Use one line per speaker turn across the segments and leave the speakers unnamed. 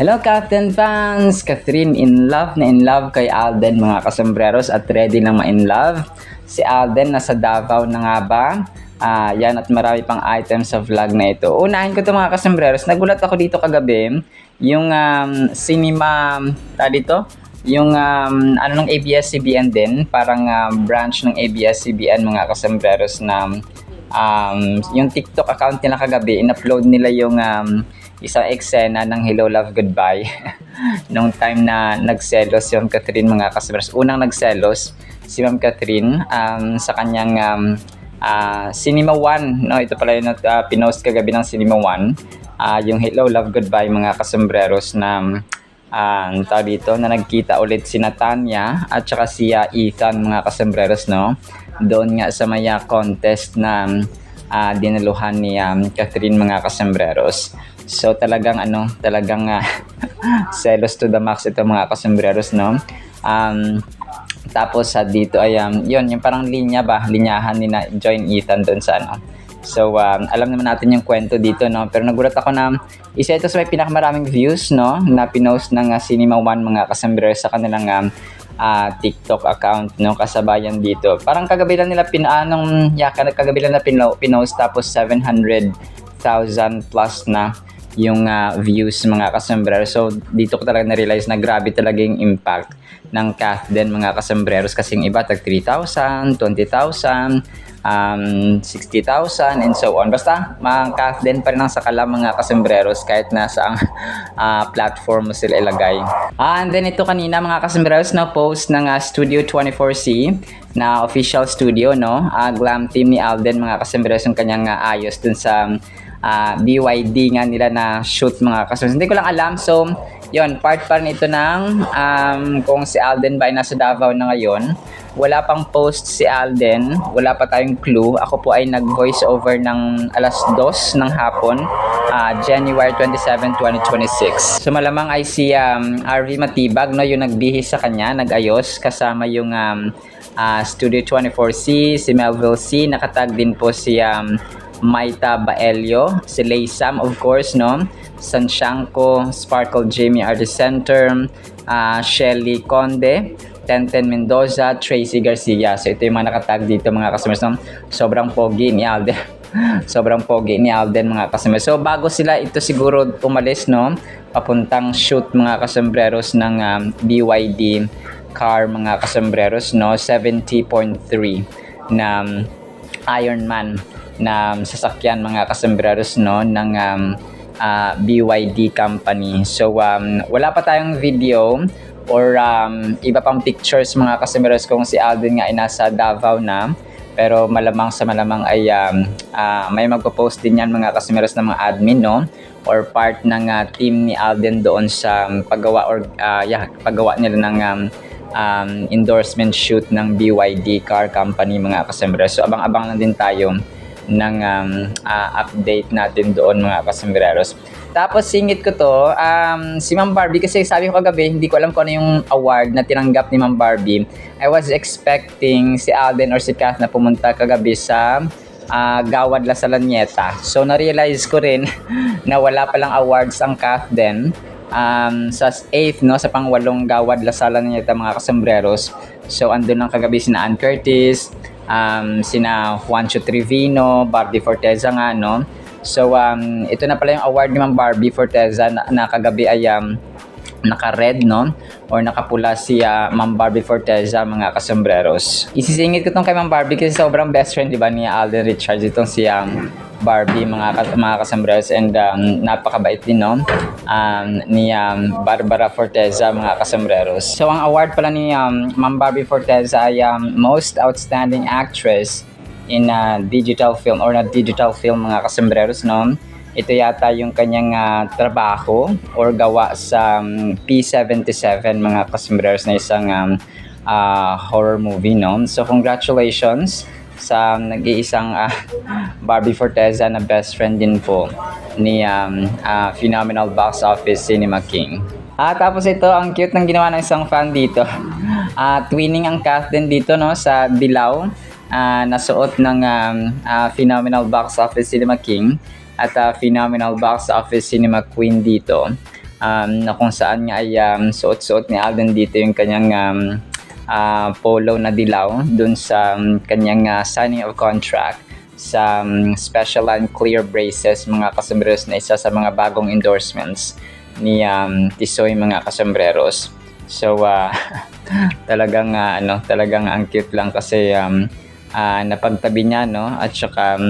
Hello Captain fans! Catherine in love kay Alden mga kasambreros at ready na ma-in love. Si Alden nasa Davao na nga ba? Yan at marami pang items sa vlog na ito. Unahin ko ito mga kasambreros. Nagulat ako dito kagabi. Yung cinema, dito? Yung ng ABS-CBN din. Parang branch ng ABS-CBN mga kasambreros na yung TikTok account nila kagabi. In-upload nila yung isang eksena ng Hello Love Goodbye nung time na nagselos yung Catherine mga kasabers. Unang nagselos si Ma'am Catherine sa kanyang Cinema 1, no? Ito pala yung pinost kagabi ng Cinema 1, yung Hello Love Goodbye mga kasambreros na dito na nagkita ulit si Natanya at saka si Ethan mga kasambreros, no? Doon nga sa maya contest na dinaluhan ni Catherine mga kasambreros. So talagang selos to the max ito mga kasambreros, no? Tapos dito ay yun yung parang linyahan ni na Join Ethan doon sa ano. So alam naman natin yung kwento dito, no? Pero nagulat ako na isa ito sa may pinakamaraming views, no, na pinost ng Cinema 1 mga kasambreros sa kanilang TikTok account, no, kasabayan dito. Parang kagabi lang nila kagabi lang na pinost tapos 700,000 plus na yung views mga kasambreros. So dito ko talaga na-realize na grabe talaga yung impact ng Catherine mga kasambreros, kasi yung iba tag 3,000, 20,000, 60,000 and so on. Basta mga Catherine pa rin ang sakala mga kasambreros kahit nasa platform mo sila ilagay. And then ito kanina mga kasambreros na post ng Studio 24C na official studio, no? Glam team ni Alden mga kasambreros yung kanyang ayos dun sa BYD nga nila na shoot mga kasambreros. Hindi ko lang alam. So yon, part pa rin ito ng kung si Alden ba ay nasa Davao na ngayon. Wala pang post si Alden, wala pa tayong clue. Ako po ay nag-voice over ng alas 2 ng hapon, January 27, 2026. So malamang ay si RV Matibag, no, yung nagbihis sa kanya, nag-ayos kasama yung Studio 24C, si Melville C, nakatag din po si Maita Baelio, si Laysam of course, no, Sanshanko, Sparkle Jamie Artist Center, Shelly Conde, Tenten Mendoza, Tracy Garcia. So ito yung mga nakatag dito mga customers, no? Sobrang pogi ni Alden. Sobrang pogi ni Alden mga customers. So bago sila ito siguro umalis, no, papuntang shoot mga kasambreros ng BYD car mga kasambreros, no, 70.3 na Ironman na sasakyan mga kasambreros, no, ng BYD company. So wala pa tayong video or iba pang pictures mga kasambreros kung si Alden nga ay nasa Davao na, pero malamang ay may magpo-post din yan mga kasambreros ng mga admin, no, or part ng team ni Alden doon sa paggawa nila ng endorsement shoot ng BYD car company mga kasambreros. So abang-abang lang din tayo ng update natin doon mga kasambreros. Tapos singit ko to, si Ma'am Barbie, kasi sabi ko kagabi, hindi ko alam kung ano yung award na tinanggap ni Ma'am Barbie. I was expecting si Alden or si Kath na pumunta kagabi sa Gawad La Salanieta. So na-realize ko rin na wala palang awards ang Kath din sa 8th, no, sa pang-8 Gawad La Salanieta mga kasambreros. So andun lang kagabi sina Ann Curtis, sina Juancho Trevino, Barbie Forteza nga, no. So ito na pala yung award ni Ma'am Barbie Forteza na kagabi ay naka-red, no, or nakapula si Ma'am Barbie Forteza mga kasambreros. Isisingit ko tong kay Ma'am Barbie kasi sobrang best friend, di ba, ni Alden Richards itong si Barbie mga kasambreros, and napakabait din, no, ni Barbara Forteza mga kasambreros. So ang award pala ni Ma'am Barbie Forteza ay Most Outstanding Actress in digital film or na digital film mga kasambreros, no. Ito yata yung kanyang trabaho or gawa sa P77 mga kasambreros na isang horror movie, no. So congratulations sa nag-iisang Barbie Forteza na best friend din po ni Phenomenal Box Office Cinema King. Tapos ito, ang cute ng ginawa ng isang fan dito. Twinning ang cast din dito, no, sa dilaw. Nasuot ng Phenomenal Box Office Cinema King at Phenomenal Box Office Cinema Queen dito. na kung saan nga ay suot-suot ni Alden dito yung kanyang polo na dilaw dun sa kanyang signing of contract sa Special and Clear Braces mga kasombreros, na isa sa mga bagong endorsements ni Tisoy mga kasombreros. So talagang talagang ang cute lang kasi napagtabi niya, no, at saka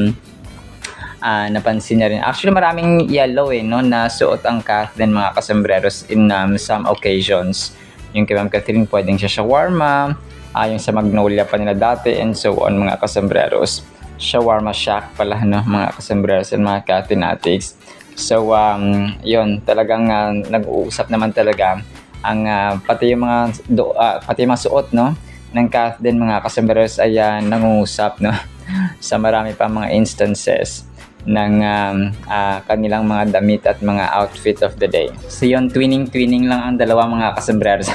napansin niya rin. Actually, maraming yellow no, na suot ang Kathleen mga kasombreros in some occasions. Yung kay Ma'am Catherine, pwedeng siya shawarma, yung sa Magnolia pa nila dati, and so on mga kasombreros. Shawarma shack pala, no, mga kasombreros and mga Catherine-atics. So, yun, talagang nag-uusap naman talaga ang pati yung mga suot, no, ng Kathleen mga kasombreros ay nangungusap, no, sa marami pa mga instances ng kanilang mga damit at mga outfit of the day. So yun, twinning lang ang dalawa mga kasombreros.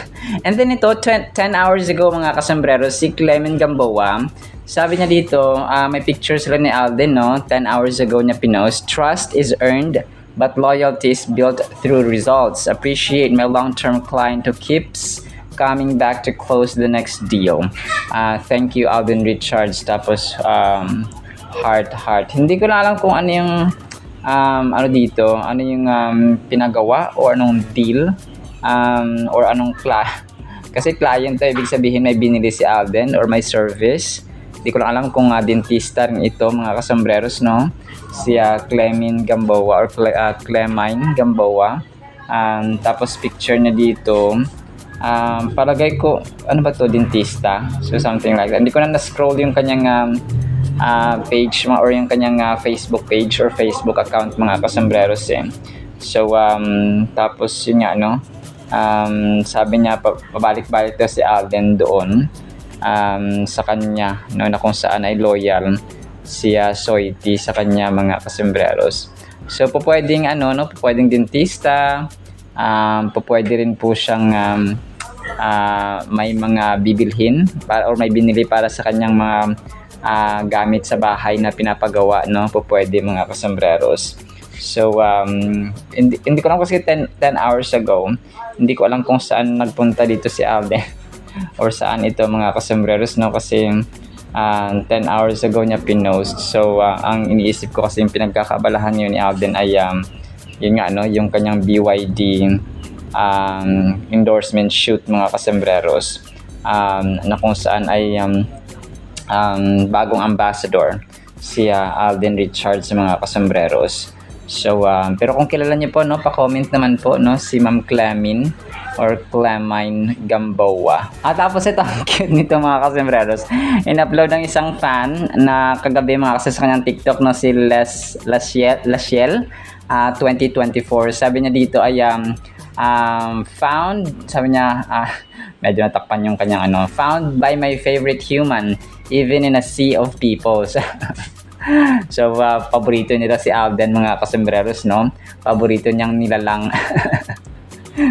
And then ito, 10 hours ago mga kasombreros, si Clement Gamboa, sabi niya dito, may picture sila ni Alden, no? 10 hours ago niya pinost, "Trust is earned, but loyalty is built through results. Appreciate my long-term client who keeps coming back to close the next deal. Thank you, Alden Richards." Tapos, heart. Hindi ko na alam kung ano yung, dito, ano yung pinagawa or anong deal, or anong kasi client to, ibig sabihin may binili si Alden or may service. Hindi ko lang alam kung dentista rin ito mga kasombreros, no? Si Clement Gamboa or Clemine Gamboa. Tapos picture niya dito, palagay ko, ano ba to, dentista? So something like that. Hindi ko na na-scroll yung kanyang page or yung kanyang Facebook page or Facebook account mga kasombreros eh. So tapos yun nga, no, sabi niya pabalik-balik daw si Alden doon sa kanya, no, na kung saan ay loyal si Soiti sa kanya mga kasombreros. So pwedeng pwedeng dentista, pwede rin po siyang may mga bibilhin or may binili para sa kanyang mga gamit sa bahay na pinapagawa, no, pwede mga kasombreros. So hindi ko lang kasi 10 hours ago, hindi ko alam kung saan nagpunta dito si Alden or saan ito mga kasombreros, no, kasi 10 hours ago niya pinost. So ang iniisip ko kasi yung pinagkakabalahan yun ni Alden ay yun nga, no, yung kanyang BYD endorsement shoot mga kasombreros, na kung saan ay bagong ambassador si Alden Richards mga kasombreros. So pero kung kilala niyo po, no, pa-comment naman po, no, si Ma'am Clemine or Clemine Gamboa. At tapos ito, ang cute nito mga kasombreros, in-upload ng isang fan na kagabi mga kasi sa kanyang TikTok, no, si Lashiel 2024. Sabi niya dito ay found, sabi niya, medyo natakpan yung kanyang "found by my favorite human even in a sea of people." So paborito nila si Alden mga kasombreros, no, paborito niyang nilalang.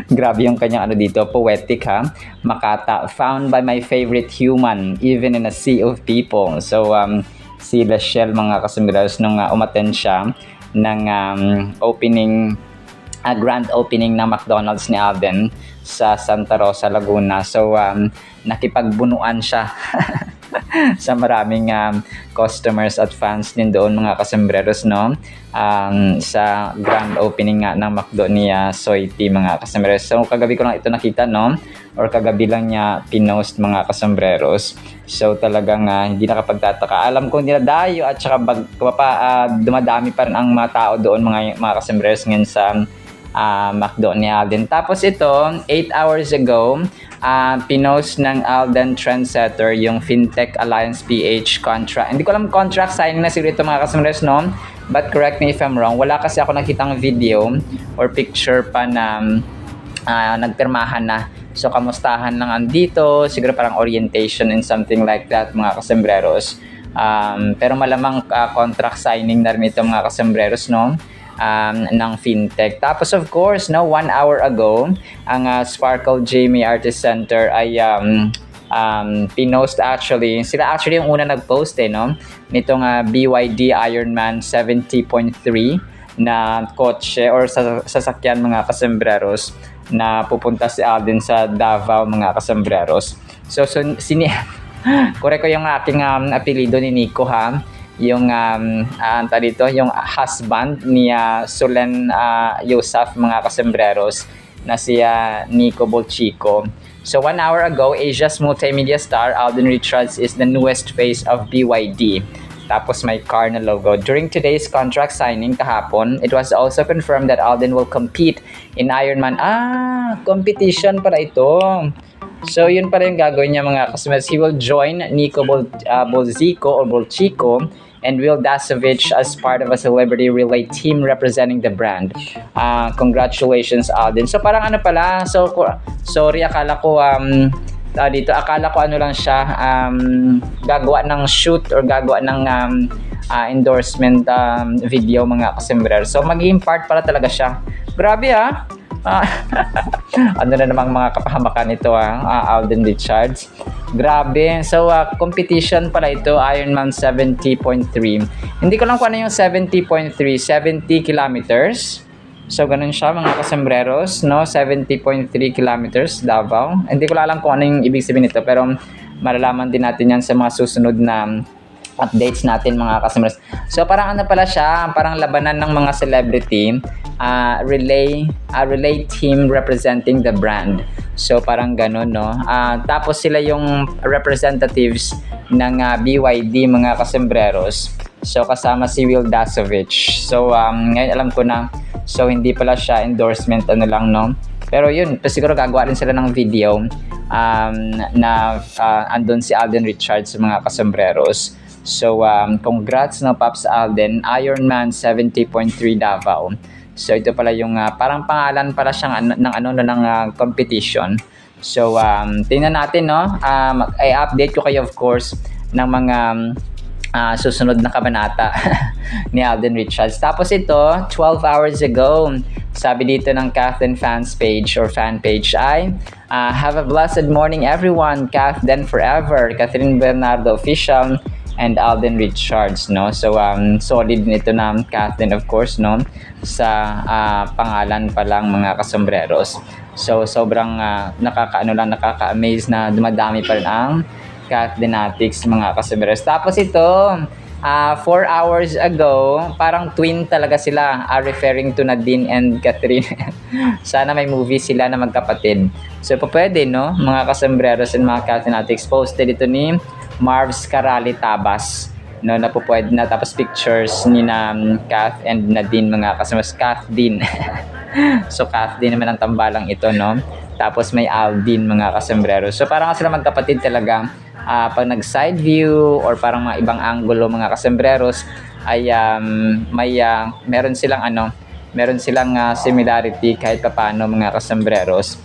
Grabe yung kanyang dito, poetic ha, Makata, "found by my favorite human even in a sea of people." So si Lachelle mga kasombreros, nung umattend siya ng grand opening ng McDonald's ni Alden sa Santa Rosa, Laguna. So nakipagbunuan siya sa maraming customers at fans din doon mga kasombreros, no, sa grand opening nga ng McDo ni Soiti mga kasombreros. So kagabi ko lang ito nakita, no, or kagabi lang niya pinost mga kasombreros. So talagang hindi nakapagtataka. Alam ko nila dayo at saka dumadami pa rin ang mga tao doon mga kasombreros ngayon sa McDo ni Alden. Tapos ito, 8 hours ago, pinost ng Alden Trendsetter yung Fintech Alliance PH contract. Hindi ko alam contract signing na siguro ito mga kasombreros, no? But correct me if I'm wrong. Wala kasi ako nakitang video or picture pa na nagpirmahan na. So kamustahan lang andito, siguro parang orientation and something like that mga kasombreros. Pero malamang contract signing na rin ito mga kasombreros, no? Ng fintech. Tapos of course, no, 1 hour ago, ang Sparkle Jamie Artist Center ay pinost sila yung una nagpost no, nitong BYD Ironman 70.3 na kotse or sasakyan mga kasembreros na pupunta si Alden sa Davao mga kasembreros. So correct ko yung aking apelido ni Nico ha. Yung dito, yung husband ni Solen Yusuf mga kasembreros na si Nico Bolchico. So 1 hour ago, Asia's multimedia star Alden Richards is the newest face of BYD. Tapos may car na logo. During today's contract signing kahapon, it was also confirmed that Alden will compete in Ironman. Competition para ito. So yun pa rin gagawin niya mga customers. He will join Nico Bolzico or Bolchico and Will Dasovich as part of a celebrity relay team representing the brand. Congratulations, Alden. So parang ano pala, sorry, akala ko ano lang siya, gagawa ng shoot or gagawa ng endorsement video mga kasembrer. So magiging part pala talaga siya. Grabe ano na namang mga kapahamakan ito Alden Richards. Grabe. So competition pala ito, Ironman 70.3. Hindi ko lang kung ano yung 70.3, 70 kilometers. So ganun siya mga kasembreros, no? 70.3 kilometers Davao. Hindi ko alam kung ano yung ibig sabihin nito, pero malalaman din natin yan sa mga susunod na updates natin mga kasembreros. So parang ano pala siya, parang labanan ng mga celebrity, relay team representing the brand. So parang ganun, no? Tapos sila yung representatives ng BYD mga kasembreros. So kasama si Will Dasovich. So ngayon alam ko na. So hindi pala siya endorsement lang, no? Pero yun, siguro gagawa rin sila ng video na andun si Alden Richards sa mga kasembreros. So congrats no Pops Alden, Ironman 70.3 Davao. So ito pala yung parang pangalan pala siyang ng competition. So tingnan natin, no? I-update ko kayo of course ng mga susunod na kabanata ni Alden Richards. Tapos ito, 12 hours ago, sabi dito ng Kathleen fans page or fan page ay, have a blessed morning everyone, Kath then forever, Catherine Bernardo official and Alden Richards, no? So solid nito na Kathleen of course, no? Sa pangalan pa lang mga kasembreros. So sobrang nakaka-amaze na dumadami pa rin ang Cathletics mga kasembreros. Tapos ito, 4 hours ago, parang twin talaga sila, referring to Nadine and Catherine. Sana may movie sila na magkapatid. So pwede, no? Mga kasembreros and mga Cathletics. Posted ito ni Marv's Carali Tabas, no? Na pwede na. Tapos pictures ni Kath and Nadine mga kasembreros. Kath din. So Kath din naman ang tambalang ito, no? Tapos may Aldin mga kasembreros. So parang sila magkapatid talaga. Pag nag side view or parang mga ibang angulo mga kasembreros ay meron silang similarity kahit paano mga kasembreros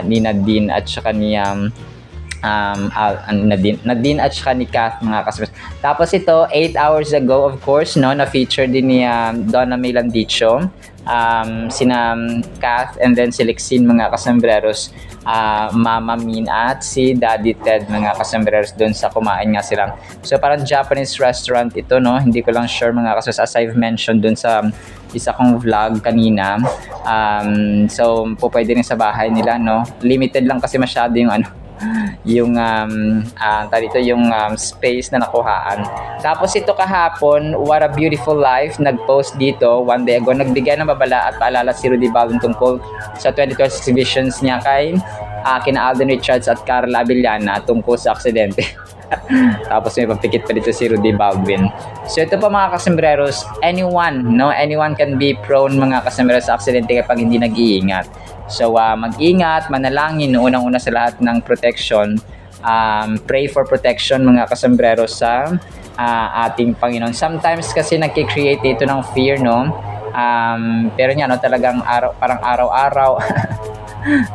ni Nadine at saka ni Nadine at saka ni Kath mga kasembreros. Tapos ito 8 hours ago of course, no, na feature din ni Donna Milandicho, sina Kath and then si Lexine mga kasembreros, Mama Min at si Daddy Ted mga kasembreros, doon sa kumain nga sila. So parang Japanese restaurant ito, no? Hindi ko lang sure mga kasembreros, as I've mentioned doon sa isa kong vlog kanina. So pwede rin sa bahay nila, no? Limited lang kasi masyado yung yung space na nakuhaan. Tapos ito kahapon, What a Beautiful Life, nag-post dito one day ago, nagbigay ng babala at paalala si Rudy Baldwin tungkol sa 2012 exhibitions niya kay kina Alden Richards at Carla Abellana tungkol sa aksidente. Tapos may pagpikit pa dito si Rudy Baldwin. So ito pa mga kasembreros, anyone can be prone mga kasembreros sa aksidente kapag hindi nag-iingat. So mag-ingat, manalangin, unang-una sa lahat ng protection. Pray for protection mga kasembreros sa ating Panginoon. Sometimes kasi nagki-create ito ng fear, no? Pero niya, no, talagang parang araw-araw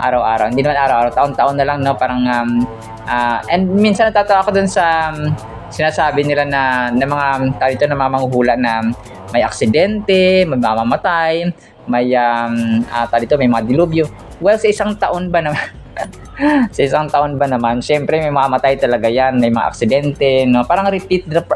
araw-araw, hindi naman araw-araw, taon-taon na lang, no? Parang and minsan natatawa ako dun sa sinasabi nila na mga dito na mga manghuhula na may aksidente, may mamamatay, may dito may mga dilubyo. Well, sa isang taon ba naman sa isang taon ba naman, syempre may mamamatay talaga yan, may mga aksidente, no? Parang repeat the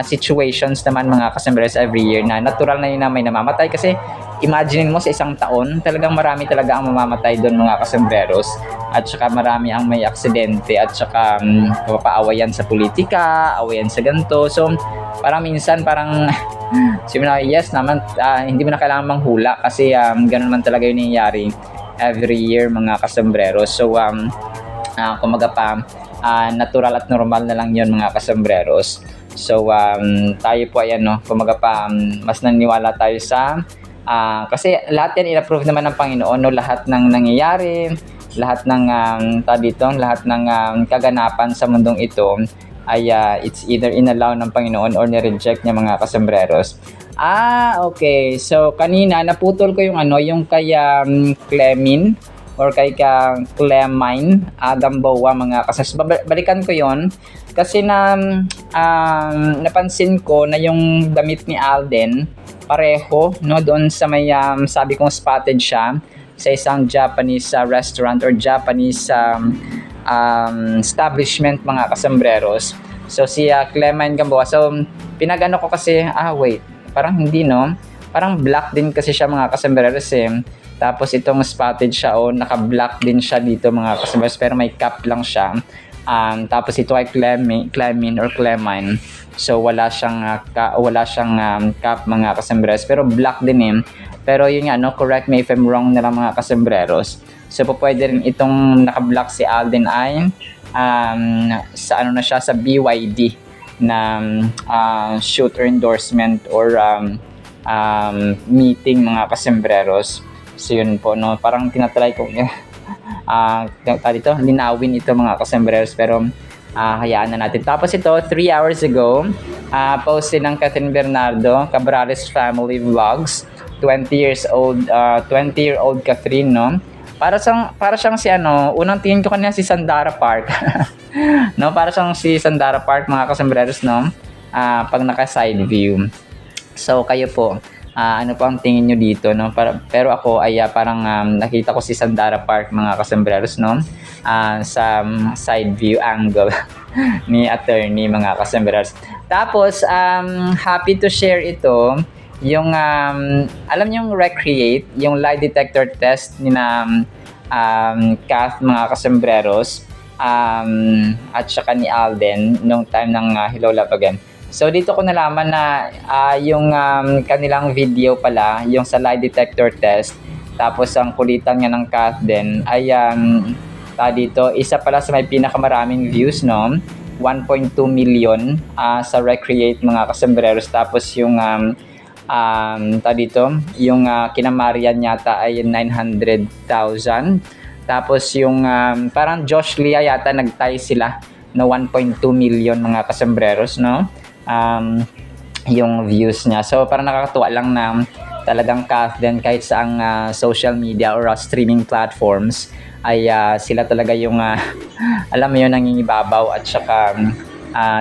situations naman mga kasembreros every year na natural na yun na may namamatay kasi imagine mo sa isang taon talagang marami talaga ang mamamatay doon mga kasembreros at saka marami ang may aksidente at saka mapapaawayan sa politika, awayan sa ganito. So parang minsan parang yes naman, hindi mo na kailangan manghula kasi ganun man talaga yung nangyayari every year mga kasembreros. So kumaga pa natural at normal na lang yun mga kasembreros. So tayo po ayan no, kumaga pa mas naniniwala tayo sa kasi lahat yan in-approve naman ng Panginoon no, lahat ng nangyayari, lahat ng lahat ng kaganapan sa mundong ito ay it's either inallow ng Panginoon or ni-reject niya mga kasembreros. Okay. So kanina naputol ko yung yung kay Clemin or kay Clemine Gamboa mga kasembreros. Balikan ko yon kasi napansin ko na yung damit ni Alden pareho no doon sa may sabi kong spotted siya sa isang Japanese restaurant or Japanese establishment mga kasembreros. So si Clemine Gamboa. So pinagano ko kasi wait, parang hindi no. Parang black din kasi siya mga kasembreros Tapos itong spotted siya naka-black din siya dito mga kasembreros pero may cap lang siya. Tapos ito ay Clemine or Clemine. So wala siyang cap mga kasembreros pero black din Pero yun nga correct me if I'm wrong na lang mga kasembreros. So pwede rin itong naka-black si Alden ay sa na siya sa BYD na shoot or endorsement or meeting mga kasembreros. So yun po no, parang tinatry ko linawin ito mga kasembreros pero hayaan na natin. Tapos ito 3 hours ago post din ng Catherine Bernardo Cabrales Family Vlogs 20-year-old Catherine no. Para siyang si unang tingin ko kanina si Sandara Park. No, para siyang si Sandara Park mga kasembreros no. Pag naka side view. So kayo po ano po ang tingin nyo dito no? Pero ako ay parang nakita ko si Sandara Park mga kasembreros no sa side view angle ni attorney mga kasembreros. Tapos happy to share ito yung alam niyo yung Recreate, yung lie detector test ni Kath mga kasembreros at saka ni Alden nung time ng Hello Love Again. So dito ko nalaman na yung kanilang video pala, yung sa lie detector test, tapos ang kulitan nga ng Kath din ay dito, isa pala sa may pinakamaraming views no, 1.2 million sa Recreate mga kasembreros. Tapos yung dito, yung kinamarian yata ay 900,000. Tapos yung parang Josh Lia yata nagtay sila na 1.2 million mga kasembreros no. Yung views niya. So parang nakakatuwa lang na talagang Kath din kahit sa social media or streaming platforms ay sila talaga yung alam mo yun nangingibabaw at saka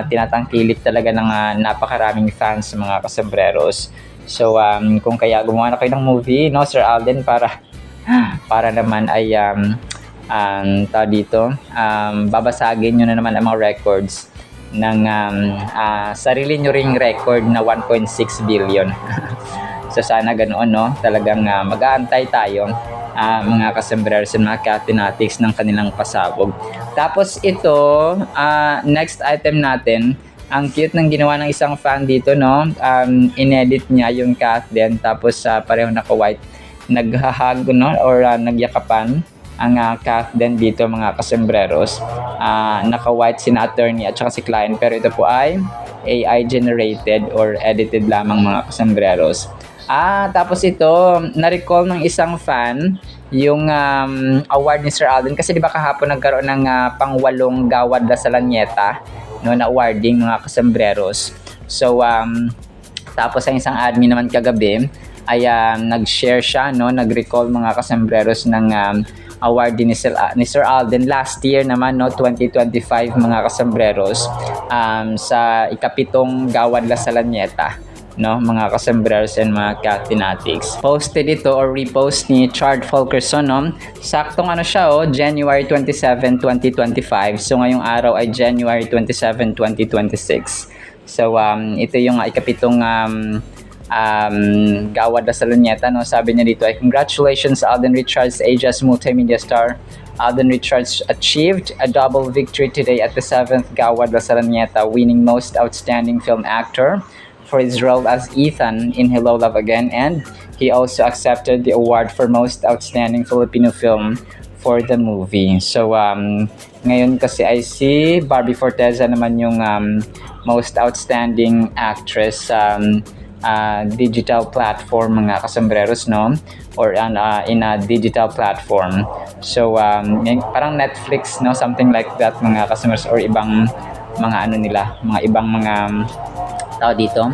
tinatangkilik talaga ng napakaraming fans mga kasembreros. So kung kaya gumawa na kayo ng movie no Sir Alden para naman ay dito babasagin nyo na naman ang mga records ng sarili nyo ring record na 1.6 billion. So sana ganoon no, talagang mag-aantay tayo mga kasembreros and mga Cathinatics ng kanilang pasabog. Tapos ito next item natin, ang cute ng ginawa ng isang fan dito no, inedit niya yung Kath din, tapos pareho naka-white naghahag no or nagyakapan ang Kath din dito mga kasembreros. Naka-white si attorney at saka si client pero ito po ay AI generated or edited lamang mga kasembreros. Tapos ito, na-recall ng isang fan yung award ni Sir Alden kasi di ba kahapon nagkaroon ng pang-8 Gawad La Salanieta no, na awarding mga kasembreros. So tapos ang isang admin naman kagabi ay nag-share siya no, nag-recall mga kasembreros ng award din ni Sir Alden last year naman no, 2025 mga kasembreros sa ikapitong Gawad La Salanieta no, mga kasembreros and mga Cathinatics. Posted ito or repost ni Chard Fulkerson no. Saktong siya January 27, 2025. So ngayong araw ay January 27, 2026. So, ito yung ikapitong Gawad na Saloneta, no? Sabi niya dito ay, congratulations Alden Richards, Asia's multimedia star. Alden Richards achieved a double victory today at the 7th Gawad La Saloneta, winning Most Outstanding Film Actor for his role as Ethan in Hello Love Again, and he also accepted the award for Most Outstanding Filipino Film for the movie. So, ngayon kasi ay si Barbie Forteza naman yung Most Outstanding Actress digital platform, mga kasambreros, no? Or in a digital platform. So, parang Netflix, no? Something like that, mga kasambreros, or ibang mga ano nila, mga ibang mga tao dito,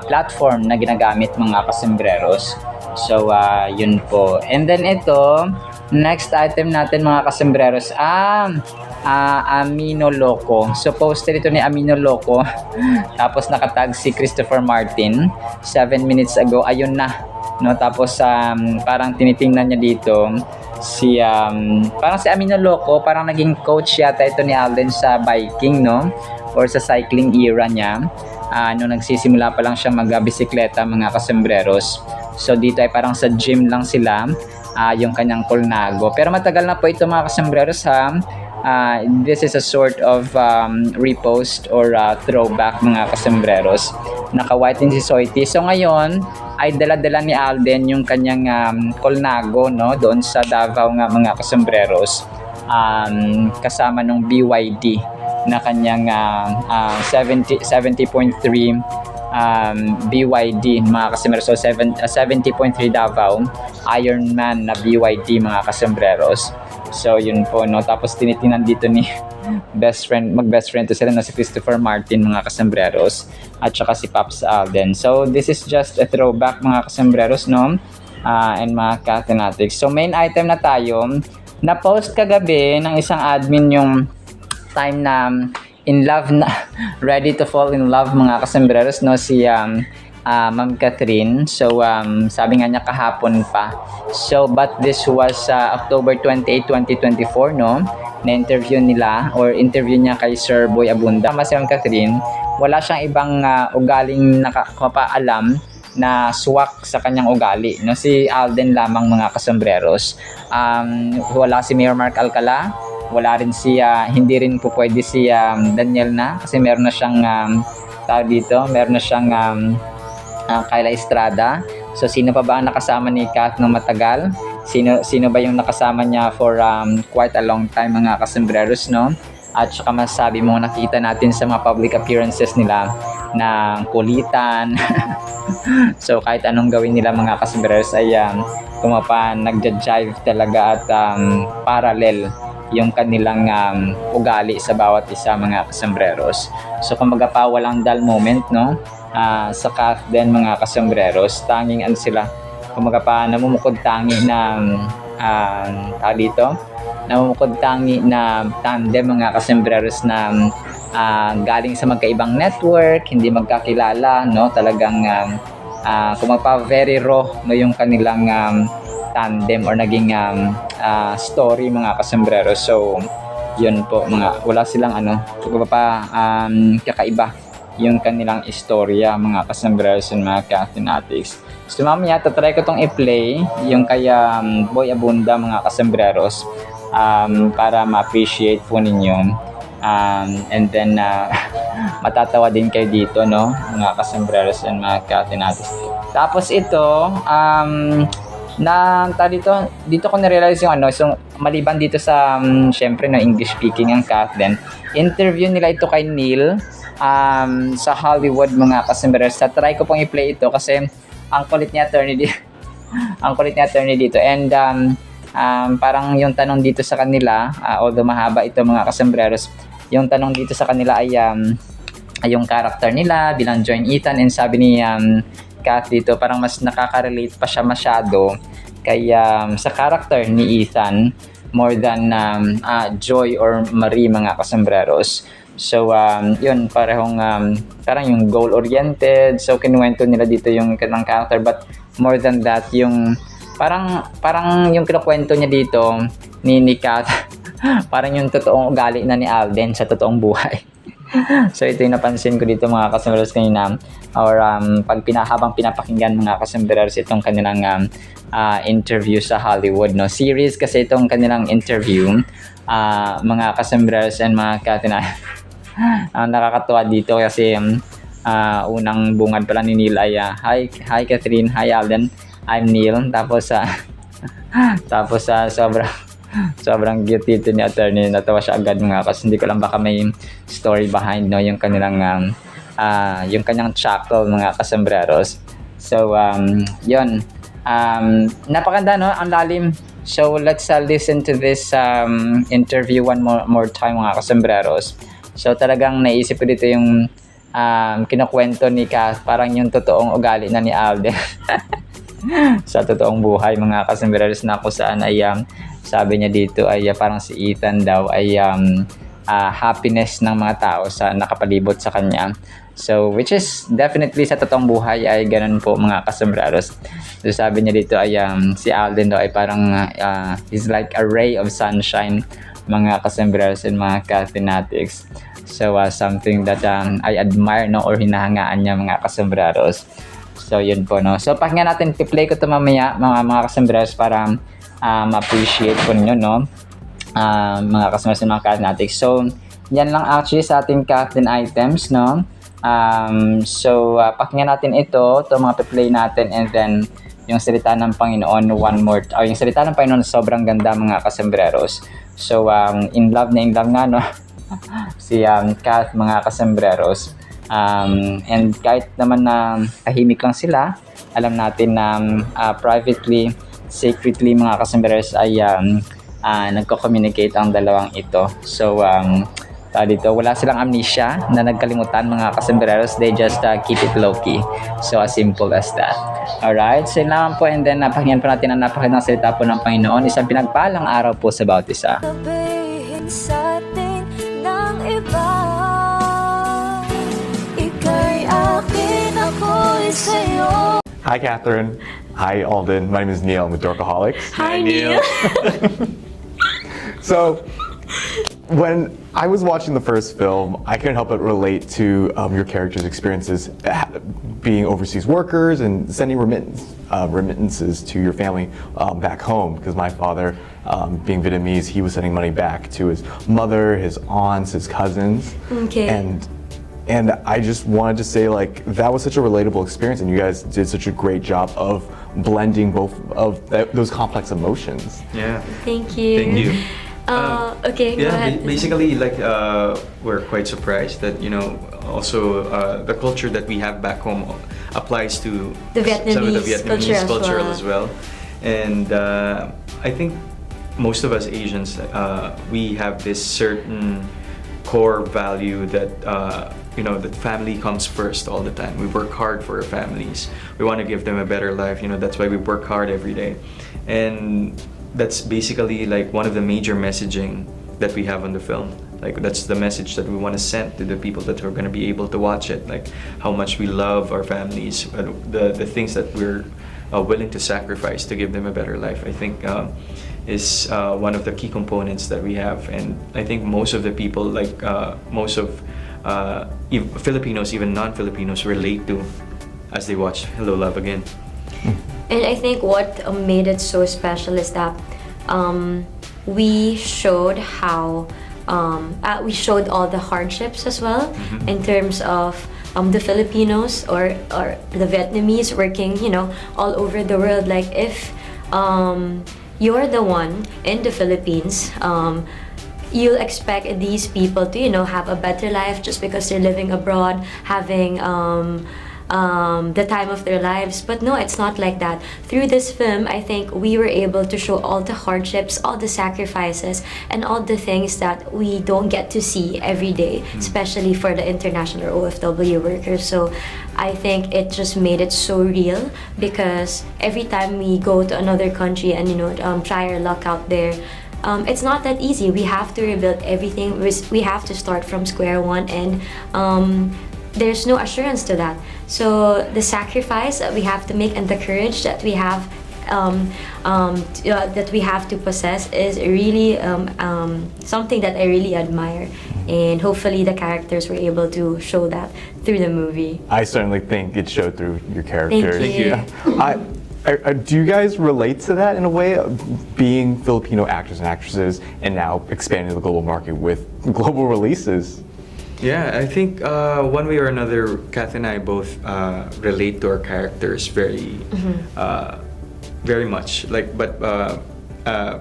platform na ginagamit, mga kasambreros. So, yun po. And then ito, next item natin, mga kasambreros, Amino Loco. So, posted ito ni Amino Loco. Tapos nakatag si Christopher Martin 7 minutes ago. Ayun na, no? Tapos parang tinitingnan niya dito si parang si Amino Loco, parang naging coach yata ito ni Alden sa biking, no? Or sa cycling era niya. Nung nagsisimula pa lang siya magbisikleta, mga kasembreros. So, dito ay parang sa gym lang sila, yung kanyang Colnago. Pero matagal na po ito, mga kasembreros, ha? This is a sort of repost or throwback, mga kasembreros. Naka-white din si Soiti. So ngayon ay dala-dala ni Alden yung kanyang Colnago, no, doon sa Davao nga, mga kasembreros. Kasama nung BYD na kanyang 70.3 BYD, mga kasembreros. So 70.3 Davao Ironman na BYD, mga kasembreros. So, yun po, no? Tapos, tinitingnan dito ni best friend to sila na si Christopher Martin, mga kasembreros, at saka si Pops Alden. So, this is just a throwback, mga kasembreros, no? And mga Cathenatics. So, main item na tayo. Na-post kagabi ng isang admin yung time na in love na, ready to fall in love, mga kasembreros, no? Si Ma'am Catherine. So, sabi nga niya kahapon pa. So, but this was October 28, 2024, no? Na-interview nila or interview niya kay Sir Boy Abunda. Si Ma'am Catherine, wala siyang ibang ugaling nakapaalam na swak sa kanyang ugali, no? Si Alden lamang, mga kasembreros. Wala si Mayor Mark Alcala. Wala rin si, hindi rin po pwede si Daniel na kasi meron na siyang tao dito, meron na siyang Kyla Estrada. So, sino pa ba ang nakasama ni Kath ng matagal? Sino ba yung nakasama niya for quite a long time, mga kasembreros, no? At saka masasabi mo, nakita natin sa mga public appearances nila na kulitan. So, kahit anong gawin nila, mga kasembreros, ay nagja-jive talaga at parallel yung kanilang ugali sa bawat isa, mga kasembreros. So, kumbaga pa walang dull moment, no? Sa Kath din, mga kasembreros, tanging sila, kumaga pa namumukod tangi ng namumukod tangi na tandem, mga kasembreros, na galing sa magkaibang network, hindi magkakilala, no? Talagang kumaga pa very raw, no, yung kanilang tandem or naging story, mga kasembreros. So, yun po, wala silang kumaga pa kakaiba yung kanilang istorya, mga kasembreros and mga Cathenatics. So, mamaya, tatry ko itong i-play, yung kay Boy Abunda, mga kasembreros, para ma-appreciate po ninyo. And then, matatawa din kayo dito, no, mga kasembreros and mga Cathenatics. Tapos ito, dito ko na-realize yung so, maliban dito sa, syempre, no, English speaking ang Kath din. Interview nila ito kay Neil, sa Hollywood, mga kasembreros. Try ko pong i-play ito kasi ang kulit ni attorney dito. Ang kulit ni attorney dito. And parang yung tanong dito sa kanila, although mahaba ito, mga kasembreros, yung tanong dito sa kanila ay yung character nila bilang Join Ethan, and sabi ni Kath dito, parang mas nakaka-relate pa siya masyado kay sa character ni Ethan more than Joy or Marie, mga kasembreros. So, yun, parang yung goal-oriented. So, kinuwento nila dito yung kanang character. But, more than that, yung parang yung kinukwento niya dito ni Kath, parang yung totoong ugali na ni Alden sa totoong buhay. So ito yung napansin ko dito mga kasamberos kanina, or habang pinapakinggan mga kasamberos itong kanilang interview sa Hollywood, no? Series kasi itong kanilang interview, mga kasamberos and mga katina. Ang nakakatuwa dito kasi unang bungad pala ni Neil ay hi Catherine, hi Alden, I'm Neil. Tapos sobrang cute dito ni attorney, natawa siya agad mga kasi hindi ko lang baka may story behind, no, yung kanilang yung kanyang chuckle mga kasombreros. So yun, napakaganda, no, ang lalim. So let's listen to this interview one more time mga kasombreros. So talagang naisip ko dito yung kinukwento ni Kath, parang yung totoong ugali na ni Alden sa totoong buhay mga kasombreros, na kung saan ay sabi niya dito ay parang si Ethan daw ay happiness ng mga tao sa nakapalibot sa kanya. So which is definitely sa totoong buhay ay ganun po mga kasombreros. So sabi niya dito ay si Alden daw ay parang he's like a ray of sunshine mga kasombreros and mga Kathinatics. So something that I admire, no, or hinahangaan niya mga kasombreros. So yun po, no. So pakinggan natin, i-play ko ito mamaya mga kasombreros para ma-appreciate po ninyo, no, mga kasombreros and mga Kathinatics. So yan lang actually sa ating Kathin items, no. So pakinggan natin ito mga pe-play natin, and then yung salita ng Panginoon yung salita ng Panginoon sobrang ganda mga kasombreros. So in love nga, no, si Kath mga kasombreros. And kahit naman na tahimik lang sila, alam natin na privately, secretly mga kasombreros ay nagko-communicate ang dalawang ito. So dito wala silang amnesia na nagkalimutan mga kasombreros, they just keep it low-key. So as simple as that. Alright, so yun lang po, and then napakinggan po natin ang napakagandang salita po ng Panginoon. Isang pinagpalang araw po sa bawat isa.
Sabihin sa atin ng iba, ika'y akin, ako'y sa'yo.
Hi, Catherine. Hi, Alden. My name is Neil. I'm with Dorkaholics.
Hi, Neil.
So, when I was watching the first film, I couldn't help but relate to your character's experiences being overseas workers and sending remittances to your family back home. Because my father, being Vietnamese, he was sending money back to his mother, his aunts, his cousins.
Okay.
And I just wanted to say, like, that was such a relatable experience, and you guys did such a great job of blending both of those complex emotions.
Yeah.
Thank you.
Thank you.
Okay, go ahead.
Basically, like, we're quite surprised that, also the culture that we have back home applies to
The
some of the
Vietnamese
Vietnamese
culture
culture
as
as well. And I think most of us Asians, we have this certain core value that that family comes first all the time. We work hard for our families. We want to give them a better life. That's why we work hard every day. And that's basically like one of the major messaging that we have on the film. Like, that's the message that we want to send to the people that are going to be able to watch it. Like, how much we love our families, the things that we're willing to sacrifice to give them a better life. I think is one of the key components that we have. And I think most of the people, like most of Filipinos, even non-Filipinos, relate to as they watch Hello, Love Again.
And I think what made it so special is that we showed how we showed all the hardships as well, in terms of the Filipinos or the Vietnamese working, all over the world. Like, if you're the one in the Philippines, you'll expect these people to, have a better life just because they're living abroad, having the time of their lives. But no, it's not like that. Through this film, I think we were able to show all the hardships, all the sacrifices, and all the things that we don't get to see every day, especially for the international OFW workers. So I think it just made it so real, because every time we go to another country and try our luck out there, it's not that easy. We have to rebuild everything. We have to start from square one, and there's no assurance to that. So the sacrifice that we have to make and the courage that we have that we have to possess is really something that I really admire, and hopefully the characters were able to show that through the movie.
I certainly think it showed through your characters.
Thank you.
Do you guys relate to that in a way, of being Filipino actors and actresses and now expanding the global market with global releases?
Yeah, I think one way or another, Kath and I both relate to our characters very much. Like, but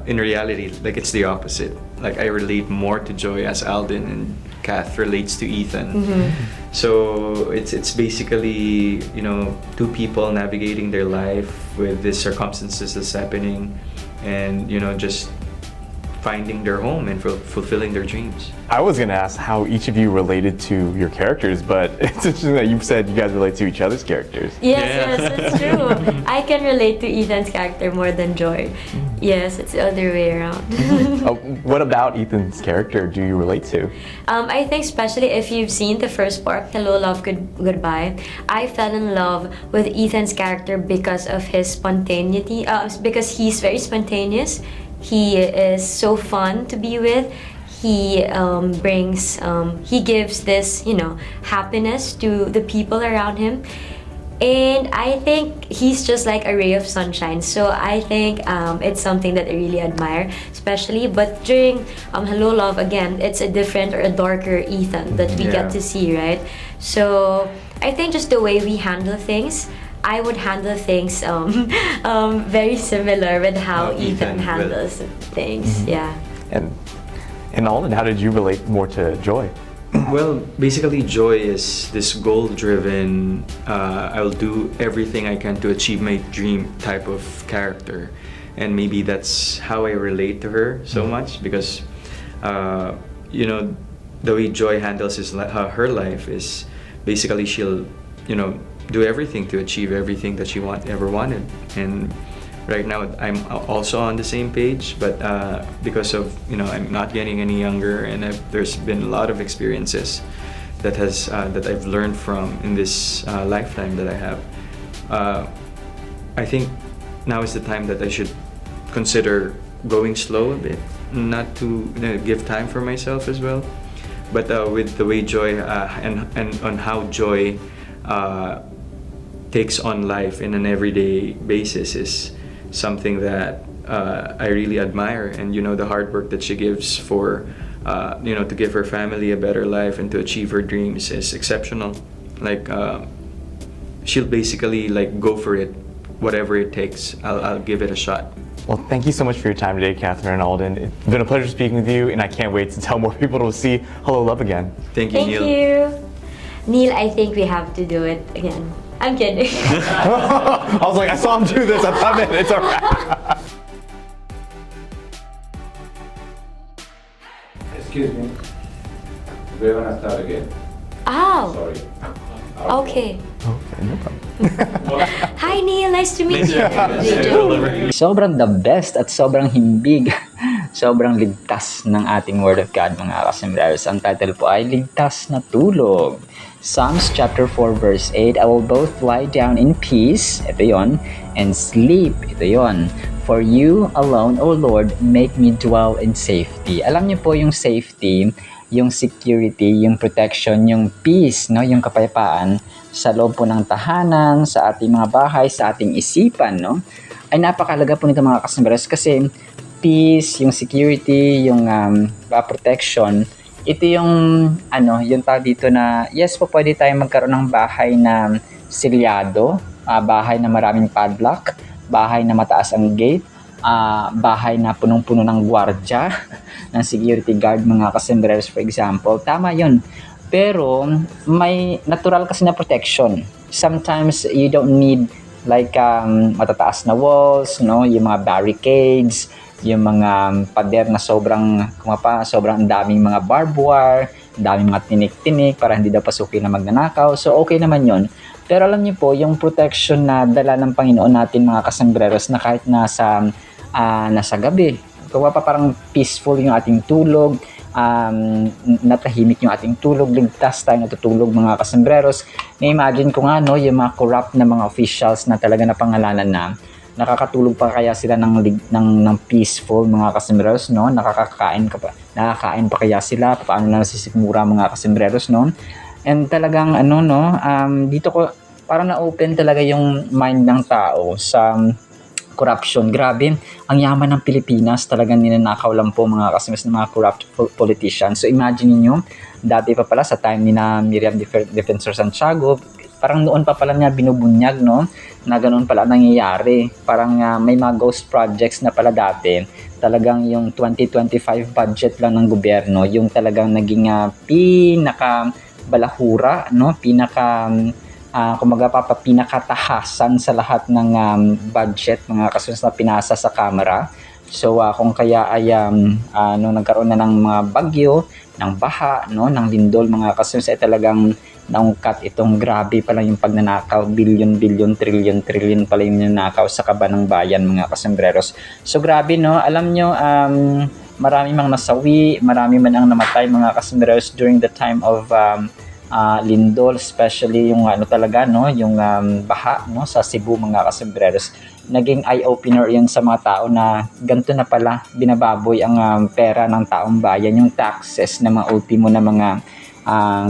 in reality, like it's the opposite. Like I relate more to Joy as Alden, and Kath relates to Ethan. So it's basically, you know, two people navigating their life with the circumstances that's happening, and you know, just finding their home and fulfilling their dreams.
I was going to ask how each of you related to your characters, but it's interesting that you said you guys relate to each other's characters.
Yes, it's true. I can relate to Ethan's character more than Joy. Yes, it's the other way around.
What about Ethan's character do you relate to?
I think especially if you've seen the first part, Hello, Love, Goodbye, I fell in love with Ethan's character because of his spontaneity, because he's very spontaneous. He is so fun to be with. He he gives this, you know, happiness to the people around him. And I think he's just like a ray of sunshine. So I think it's something that I really admire, especially. But during Hello, Love, again, it's a different or a darker Ethan that we get to see, right? So I think just the way we handle things, I would handle things very similar with how Ethan handles things. Yeah.
And Alden, how did you relate more to Joy?
Well, basically, Joy is this goal-driven, I'll do everything I can to achieve my dream type of character. And maybe that's how I relate to her so much, because, you know, the way Joy handles her life is basically she'll, you know, do everything to achieve everything that she ever wanted. And right now I'm also on the same page, but because of, you know, I'm not getting any younger, and there's been a lot of experiences that I've learned from in this lifetime that I have. I think now is the time that I should consider going slow a bit, not to, you know, give time for myself as well. But with the way Joy and on how Joy takes on life in an everyday basis is something that I really admire. And you know, the hard work that she gives for you know, to give her family a better life and to achieve her dreams is exceptional. Like she'll basically like go for it, whatever it takes. I'll give it a shot.
Well, thank you so much for your time today, Catherine and Alden. It's been a pleasure speaking with you, and I can't wait to tell more people to see Hello, Love again.
Thank you, Neil.
Thank you. Neil, I think we have to do it again. I'm kidding.
I was like, I saw him do this. I thought, man, it's all right.
Excuse me. We're gonna start again.
Oh,
Sorry.
okay.
Okay, no problem.
Hi, Neil. Nice to meet you.
Sobrang the best at sobrang himbig. Sobrang ligtas ng ating Word of God, mga kasimreros. Ang title po ay Ligtas na Tulog. Psalms chapter 4 verse 8, I will both lie down in peace, ito yon, and sleep, ito yon. For you alone, O Lord, make me dwell in safety. Alam niyo po yung safety, yung security, yung protection, yung peace, no, yung kapayapaan sa loob po ng tahanan, sa ating mga bahay, sa ating isipan, no, ay napakahalaga po nito, mga kasimreros, kasi peace, yung security, yung protection, ito yung yung tawag dito na yes po, pwede tayong magkaroon ng bahay na silyado, bahay na maraming padlock, bahay na mataas ang gate, bahay na punong-puno ng gwardya, ng security guard, mga kasimbrers for example. Tama yun. Pero may natural kasi na protection. Sometimes you don't need like matataas na walls, no, yung mga barricades, yung mga pader na sobrang daming mga barbed wire, daming mga tinik-tinik para hindi daw pasukin na magnanakaw. So okay naman yon. Pero alam niyo po, yung protection na dala ng Panginoon natin, mga kasangreros, na kahit nasa gabi, parang peaceful yung ating tulog, natahimik yung ating tulog, ligtas tayo natutulog, mga kasambreros. Na-imagine ko nga, no, yung mga corrupt na mga officials na talaga napangalanan na Nakakatulog pa kaya sila ng peaceful, mga kasembreros, no? Nakakain pa kaya sila? Paano na nasisikmura, mga kasembreros, no? And talagang dito ko parang na-open talaga yung mind ng tao sa corruption. Grabe, ang yaman ng Pilipinas, talagang ninanakaw lang po, mga kasembreros, ng mga corrupt politicians. So imagine niyo, dati pa pala sa time ni na Miriam Defensor Santiago, parang noon pa pala niya binubunyag, no? Na ganoon pala nangyayari. Parang may mga ghost projects na pala dati. Talagang yung 2025 budget lang ng gobyerno, yung talagang naging pinaka balahura, no? Pinakatahasan sa lahat ng budget, mga kasunod na pinasa sa kamera. So kung kaya ay nung nagkaroon na ng mga bagyo, ng baha, no, ng lindol, mga kasunod, ay talagang naungkat itong grabe pala yung pagnanakaw, billion, trillion pala yung nanakaw sa kaba ng bayan, mga kasembreros. So grabe, no, alam nyo, marami mang nasawi, marami man ang namatay, mga kasembreros, during the time of lindol, especially yung talaga, no, yung baha, no, sa Cebu, mga kasembreros. Naging eye-opener yun sa mga tao na ganito na pala binababoy ang pera ng taong bayan, yung taxes na mga ultimo na mga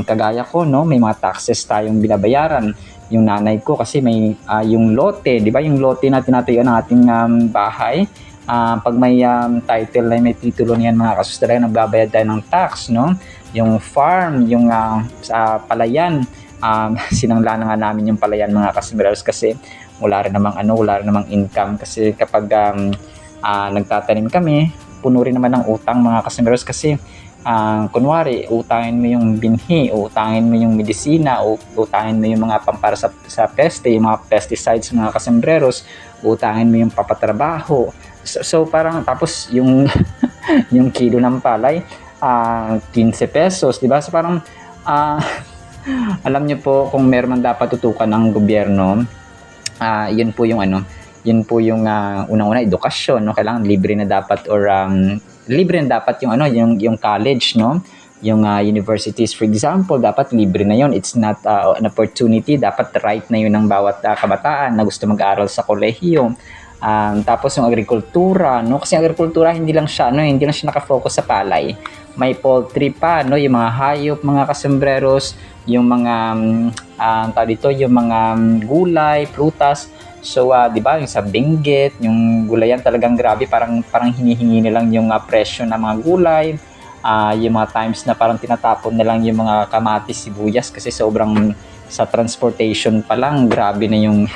kagaya ko, no, may mga taxes tayong binabayaran. Yung nanay ko kasi may yung lote, di ba, yung lote na tinatayuan ng ating bahay, pag may title na may titulo niyan, mga kasus, talaga nagbabayad tayo ng tax, no. Yung farm, yung palayan, sinangla na nga namin yung palayan, mga kasembreros, kasi wala rin namang income, kasi kapag nagtatanim kami, puno rin naman ng utang, mga kasembreros, kasi kunwari, utangin mo yung binhi, utangin mo yung medisina, utangin mo yung mga pampara sa peste, yung mga pesticides, mga kasembreros, utangin mo yung papatrabaho. So parang, tapos yung yung kilo ng palay, 15 pesos, di ba? So parang alam niyo po, kung meron man dapat tutukan ng gobyerno, yun po yung unang-una, edukasyon, no? Kailangan libre na dapat, or libre na dapat yung college, no? Yung universities, for example, dapat libre na yun. It's not an opportunity, dapat right na yun ng bawat kabataan na gusto mag-aaral sa kolehiyo. Tapos yung agrikultura, no? Kasi agrikultura hindi lang siya nakafocus sa palay. May poultry pa, no? Yung mga hayop, mga kasembreros, yung mga yung mga gulay, prutas. So, di ba, yung sa Benguet, yung gulayan talagang grabe, parang hinihingi nilang yung presyo ng mga gulay. Yung mga times na parang tinatapon na lang yung mga kamatis, sibuyas, kasi sobrang sa transportation pa lang, grabe na yung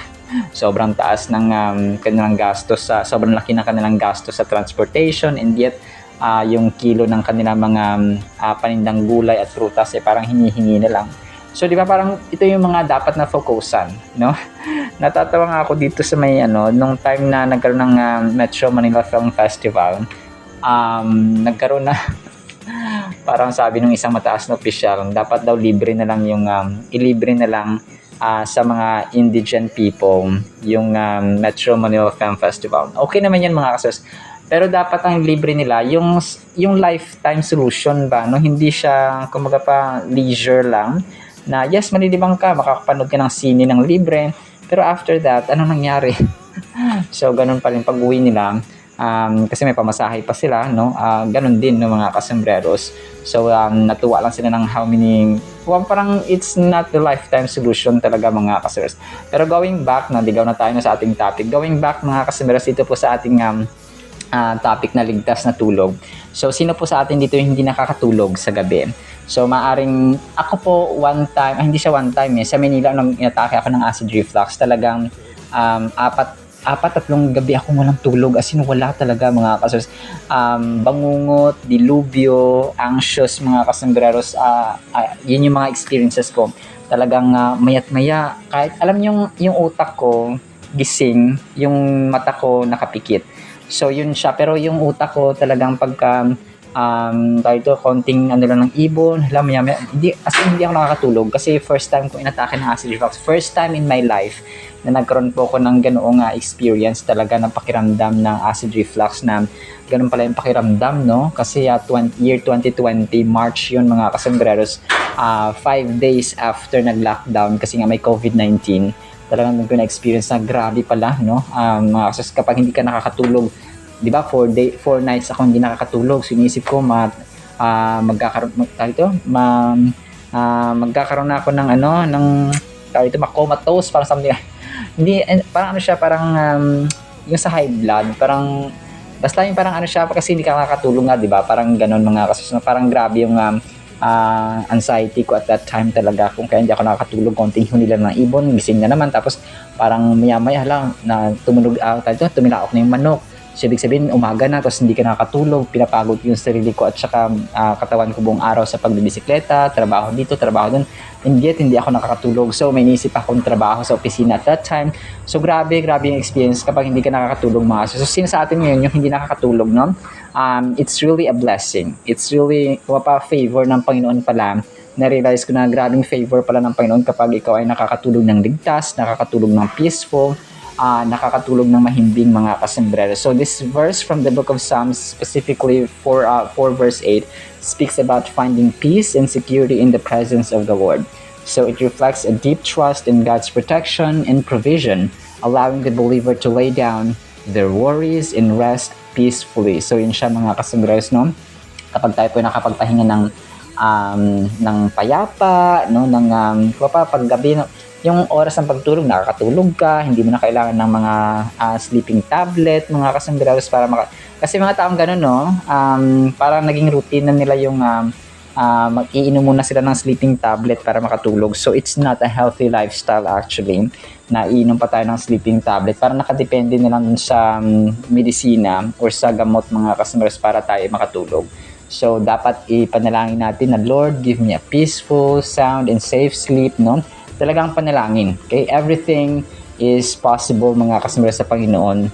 sobrang taas ng kanilang gastos, sobrang laki ng kanilang gastos sa transportation, and yet yung kilo ng kanilang mga panindang gulay at prutas ay parang hinihingi na lang. So, di ba, parang ito yung mga dapat na focusan, no? Natatawa nga ako dito sa may nung time na nagkaroon ng Metro Manila Film Festival, nagkaroon na parang sabi ng isang mataas na opisyal, dapat daw libre na lang yung ilibre na lang sa mga indigent people yung Metro Manila Film Festival. Okay naman yan, mga kasos. Pero dapat ang libre nila yung lifetime solution ba, no? Hindi siya kumbaga pa leisure lang, na yes, malilibang ka, makakapanood ka ng sine ng libre, pero after that, anong nangyari? So, ganun pa rin pag-uwi nila, kasi may pamasahe pa sila, no? Ganun din, no, mga kasembreros. So, natuwa lang sila ng how many, parang it's not the lifetime solution talaga, mga kasembreros. Pero going back, naligaw na tayo sa ating topic. Going back, mga kasembreros, dito po sa ating topic na ligtas na tulog. So, sino po sa atin dito yung hindi nakakatulog sa gabi? So, maaring, ako po one time, hindi siya one time sa Manila, nung inatake ako ng acid reflux, talagang tatlong gabi ako walang tulog, as in wala talaga, mga kasos. Bangungot, dilubyo, anxious, mga kasembreros, yun yung mga experiences ko. Talagang mayat maya, kahit alam nyo yung utak ko gising, yung mata ko nakapikit. So yun siya, pero yung utak ko talagang pagka konting lang ng ibon, hindi ako nakakatulog kasi first time ko inatake ng acid reflux. First time in my life na nagkaroon po ako ng ganoong experience talaga ng pakiramdam ng acid reflux, na ganun pala yung pakiramdam, no? Kasi year 2020, March yun, mga kasembreros, 5 days after nag-lockdown kasi nga may COVID-19. talagang doon ko na-experience na grabe pala, no? Mga kasos, kapag hindi ka nakakatulog, di ba, 4 nights ako hindi nakakatulog. So, inisip ko, magkakaroon na ako ng ma-comatose, parang something. Hindi, parang ano siya, parang, yung sa high blood, parang, basta yung parang ano siya, kasi hindi ka nakakatulog nga, di ba? Parang ganun mga kasos, parang grabe yung, anxiety ko at that time talaga, kung kaya hindi ako nakakatulog, konting huni lang ng ibon, gising na naman, tapos parang maya-maya lang na tumilaok na yung manok. So, ibig sabihin, umaga na, tapos hindi ka nakakatulog, pinapagod yung sarili ko at saka katawan ko buong araw sa pagbibisikleta, trabaho dito, trabaho dun, and yet hindi ako nakakatulog. So, may inisip akong trabaho sa opisina at that time. So, grabe yung experience kapag hindi ka nakakatulog mga. So, sino sa atin ngayon yung hindi nakakatulog, no? It's really a blessing. It's really favor ng Panginoon pala. Na-realize ko na grabing favor pala ng Panginoon kapag ikaw ay nakakatulog ng ligtas, nakakatulog ng peaceful, nakakatulog ng mahimbing mga kasombrero. So this verse from the book of Psalms, specifically 4 verse 8, speaks about finding peace and security in the presence of the Lord. So it reflects a deep trust in God's protection and provision, allowing the believer to lay down their worries and rest peacefully. So yun siya mga kasombrero, no? Kapag tayo po nakapagpahinga ng payapa, no, paggabi, yung oras ng pagtulog, nakakatulog ka, hindi mo na kailangan ng mga sleeping tablet, mga kasombrero, para kasi mga taong ganun, no, parang naging routine na nila yung mag-iinom muna sila ng sleeping tablet para makatulog. So it's not a healthy lifestyle actually, na iinom pa tayo ng sleeping tablet. Parang nakadepende na lang sa medisina or sa gamot mga kasombrero para tayo makatulog. So dapat ipanalangin natin na, Lord, give me a peaceful, sound, and safe sleep, no? Talagang panalangin. Okay? Everything is possible mga kasombrero sa Panginoon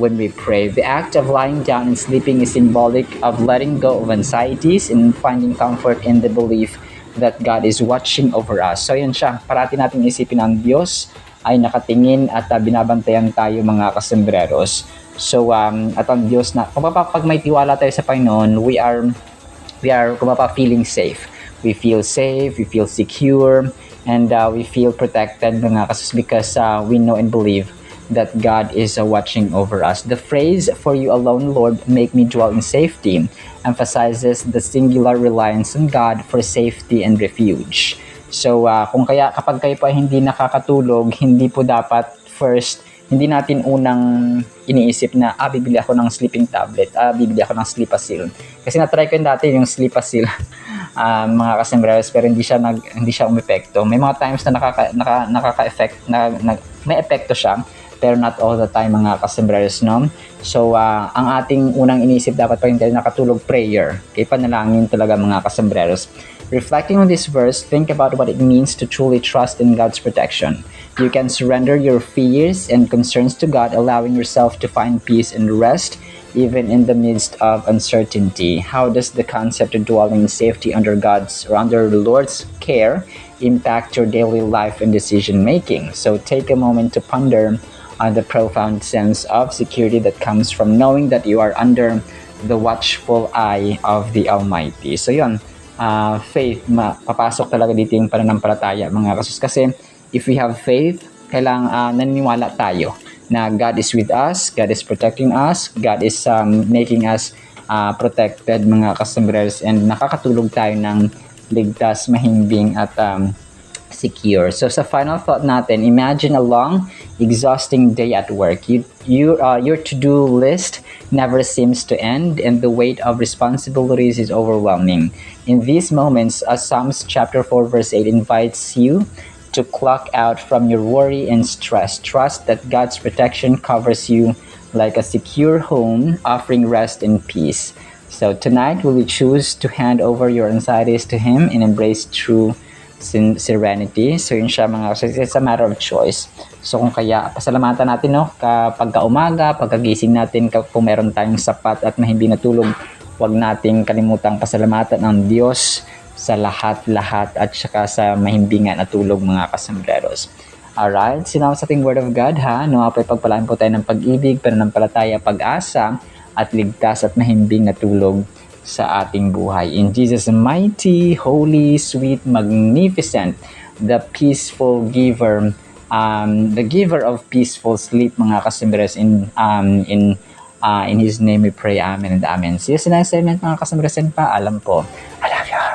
when we pray. The act of lying down and sleeping is symbolic of letting go of anxieties and finding comfort in the belief that God is watching over us. So yun siya, parati natin isipin ang Diyos ay nakatingin at binabantayan tayo mga kasombreros. So at ang Diyos na, pag may tiwala tayo sa Panginoon, we are feeling safe. We feel safe, we feel secure, and we feel protected mga kasos because we know and believe that God is watching over us. The phrase, "For you alone, Lord, make me dwell in safety," emphasizes the singular reliance on God for safety and refuge. So kapag kayo pa hindi nakakatulog, hindi po dapat first, hindi natin unang iniisip na bibili ako ng sleeping tablet, bibili ako ng Sleepasil. Kasi na-try ko yun dati yung Sleepasil. Mga kasembreros, pero hindi siya umepekto. May mga times na nakaka-effect, may epekto siya, pero not all the time mga kasembreros, no? So ang ating unang iniisip dapat pag hindi nakatulog, prayer. Okay, panalangin talaga mga kasembreros. Reflecting on this verse, think about what it means to truly trust in God's protection. You can surrender your fears and concerns to God, allowing yourself to find peace and rest even in the midst of uncertainty. How does the concept of dwelling in safety under the Lord's care impact your daily life and decision making? So take a moment to ponder on the profound sense of security that comes from knowing that you are under the watchful eye of the Almighty. So yun, faith, papasok talaga dito yung pananampalataya mga kasus. Kasi if we have faith, kailangan naniniwala tayo na God is with us, God is protecting us, God is making us protected mga kasembreros, and nakakatulog tayo ng ligtas, mahimbing at secure. So sa final thought natin, imagine a long, exhausting day at work. Your to-do list never seems to end, and the weight of responsibilities is overwhelming. In these moments, Psalms chapter 4 verse 8 invites you to clock out from your worry and stress. Trust that God's protection covers you like a secure home, offering rest and peace. So tonight, will you choose to hand over your anxieties to Him and embrace true serenity? So yun siya mga kasi, it's a matter of choice. So kung kaya, pasalamatan natin, no, kapag umaga, pagkagising natin, kung meron tayong sapat at mahimbing na tulog, huwag nating kalimutang pasalamatan ng Diyos sa lahat-lahat at saka sa mahimbingan at tulog mga kasembreros. Alright, sinama sa ating Word of God ha, pa'y pagpalaan po tayo ng pag-ibig, pananampalataya, pag-asa at ligtas at mahimbing na tulog sa ating buhay. In Jesus' mighty, holy, sweet, magnificent, the peaceful giver the giver of peaceful sleep, mga kasumres. In His name we pray, Amen and Amen. See you sa next segment, mga kasumres, and paalam po. I love you.